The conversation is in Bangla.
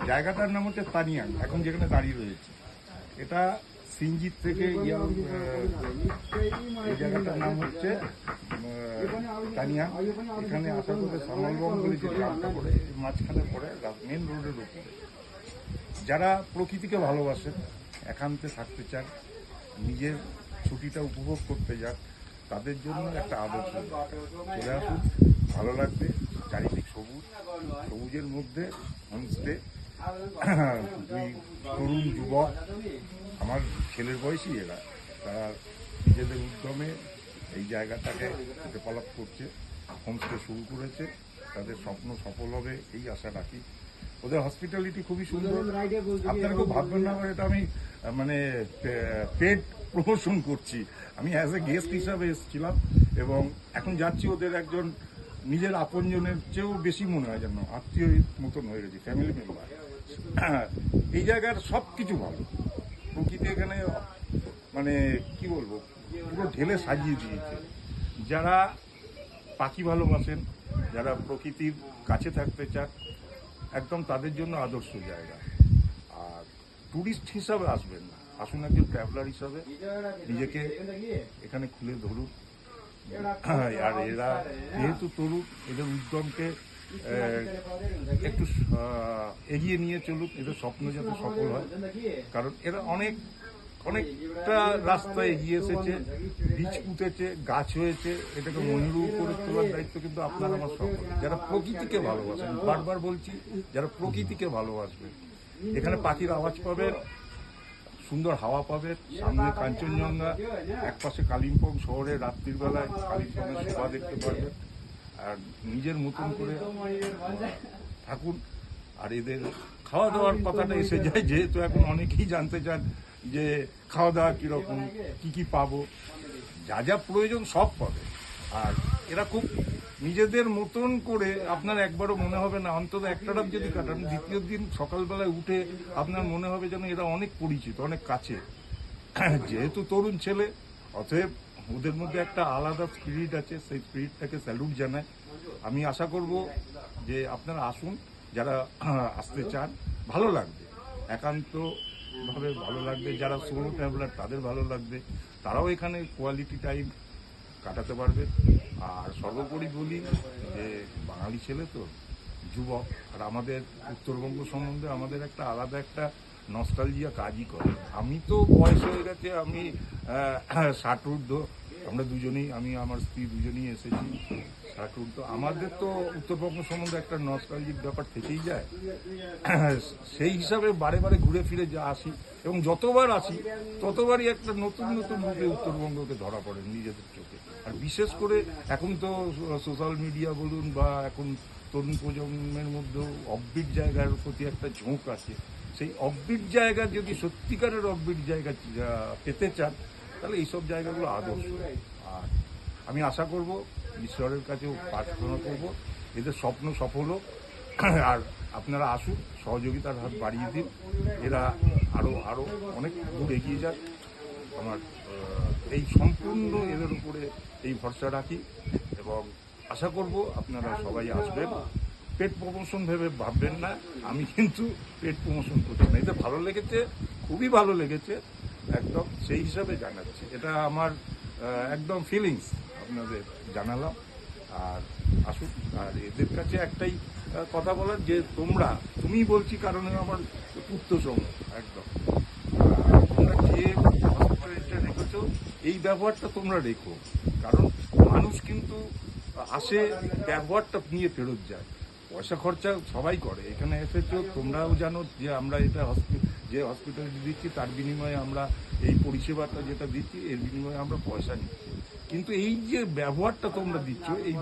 জায়গাটার নাম হচ্ছে তানিয়াং, এখন যেখানে দাঁড়িয়ে রয়েছে। এটা সিঞ্জিত থেকে এই জায়গাটার নাম হচ্ছে তানিয়াং। এখানে আসা করে সামালবং বলে যে গ্রামটা পড়ে, মাঝখানে পড়ে মেন রোডের উপরে। যারা প্রকৃতিকে ভালোবাসেন, একান্তে থাকতে চান, নিজের ছুটিটা উপভোগ করতে যান, তাদের জন্য একটা আদর্শ। চলে আসুন, ভালো লাগবে। চারিদিক সবুজ, সবুজের মধ্যে হোমস্টে। দুই তরুণ যুবক, আমার ছেলের বয়সী এরা, তারা নিজেদের উদ্যমে এই জায়গাটাকে ডেভেলপ করছে, হোমস্টে শুরু করেছে। তাদের স্বপ্ন সফল হবে এই আশা রাখি। ওদের হসপিটালিটি খুবই সুন্দর। আপনারা কেউ ভাববেন না এটা আমি মানে পেড প্রমোশন করছি। আমি অ্যাজ এ গেস্ট হিসাবে এসেছিলাম এবং এখন যাচ্ছি। ওদের একজন নিজের আপনজনের চেয়েও বেশি মনে হয়, যেন আত্মীয় মতন হয়ে গেছি, ফ্যামিলি মেম্বার। এই জায়গার সব কিছু ভালো, প্রকৃতি এখানে মানে কি বলবো, পুরো ঢেলে সাজিয়ে দিয়েছে। যারা পাখি ভালোবাসেন, যারা প্রকৃতির কাছে থাকতে চান, একদম তাদের জন্য আদর্শ জায়গা। আর ট্যুরিস্ট হিসাবে আসবেন না, আসুন একজন ট্রাভেলার হিসাবে নিজেকে এখানে খুলে ধরুন। আর এরা যেহেতু তরুণ, এদের উদ্যমকে একটু এগিয়ে নিয়ে চলুক, এদের স্বপ্ন যাতে সফল হয়। কারণ এরা অনেকটা রাস্তা এগিয়ে এসেছে, বীজ পুঁতেছে, গাছ হয়েছে, এটাকে মনিরূপ করে তোলার দায়িত্ব কিন্তু আপনার আমার সকল। যারা প্রকৃতিকে ভালোবাসেন, বারবার বলছি, যারা প্রকৃতিকে ভালোবাসবেন, এখানে পাখির আওয়াজ পাবেন, সুন্দর হাওয়া পাবেন, সামনে কাঞ্চনজঙ্ঘা, একপাশে কালিম্পং শহরে রাত্রির বেলায় কালিম্পংয়ের শোভা দেখতে পারবেন। আর নিজের মতন করে থাকুন। আর এদের খাওয়া দাওয়ার কথাটা এসে যায়, যেহেতু এখন অনেকেই জানতে চান যে খাওয়া দাওয়া কীরকম, কী কী পাবো। যা যা প্রয়োজন সব পাবে। আর এরা খুব নিজেদের মতন করে, আপনার একবারও মনে হবে না, অন্তত একটা রাত যদি কাটান, দ্বিতীয় দিন সকালবেলায় উঠে আপনার মনে হবে যেন এরা অনেক পরিচিত, অনেক কাছে। যেহেতু তরুণ ছেলে, অতএব ওদের মধ্যে একটা আলাদা স্পিরিট আছে, সেই স্পিরিটটাকে স্যালুট জানায়। আমি আশা করব যে আপনারা আসুন, যারা আসতে চান, ভালো লাগবে, একান্তভাবে ভালো লাগবে। যারা সোলো ট্রাভেলার, তাদের ভালো লাগবে, তারাও এখানে কোয়ালিটি টাইম কাটাতে পারবে। আর সর্বোপরি বলি যে বাঙালি ছেলে তো, যুবক, আর আমাদের উত্তরবঙ্গ সম্বন্ধে আমাদের একটা আলাদা একটা নস্টালজিয়া কাজই করে। আমি তো বয়স হয়ে গেছে, আমি 60 ঊর্ধ্ব, আমরা দুজনেই, আমি আমার স্ত্রী দুজনেই এসেছি 60 ঊর্ধ্ব। আমাদের তো উত্তরবঙ্গ সম্বন্ধে একটা নস্টালজিক ব্যাপার থেকেই যায়। সেই হিসাবে বারে বারে ঘুরে ফিরে যা আসি, এবং যতবার আসি ততবারই একটা নতুন নতুন রূপে উত্তরবঙ্গকে ধরা পড়ে নিজেদের চোখে। আর বিশেষ করে এখন তো সোশ্যাল মিডিয়া বলুন, বা এখন তরুণ প্রজন্মের মধ্যেও অফবিট জায়গার প্রতি একটা ঝোঁক আছে। সেই অফবিট জায়গা, যদি সত্যিকারের অফবিট জায়গা পেতে চান, তাহলে এইসব জায়গাগুলো আদর্শ। আর আমি আশা করব, ঈশ্বরের কাছেও প্রার্থনা করব, এদের স্বপ্ন সফল হোক। আর আপনারা আসুন, সহযোগিতার হাত বাড়িয়ে দিন, এরা আরও অনেক দূর এগিয়ে যাক। আমার এই সম্পূর্ণ এদের উপরে এই ভরসা রাখি, এবং আশা করব আপনারা সবাই আসবেন। পেট প্রমোশন ভেবে ভাববেন না, আমি কিন্তু পেট প্রমোশন করছি না। এতে ভালো লেগেছে, খুবই ভালো লেগেছে, একদম সেই হিসাবে জানাচ্ছি। এটা আমার একদম ফিলিংস আপনাদের জানালাম। আর আসুন, আর এদের কাছে একটাই কথা বলার, যে তুমি বলছি কারণে আমার পুত্র সঙ্গ একদম, তোমরা যে হসপিটালিটিটা রেখেছো, এই ব্যবহারটা তোমরা রেখো। কারণ মানুষ কিন্তু আসে, ব্যবহারটা নিয়ে ফেরত যায়। পয়সা খরচা সবাই করে, এখানে এসেছো, তোমরাও জানো যে আমরা এটা যে হসপিটালিটি দিচ্ছি, তার বিনিময়ে আমরা এই পরিষেবাটা যেটা দিচ্ছি, এর বিনিময়ে আমরা পয়সা নিচ্ছি। কিন্তু এই যে ব্যবহারটা তোমরা দিচ্ছ, এই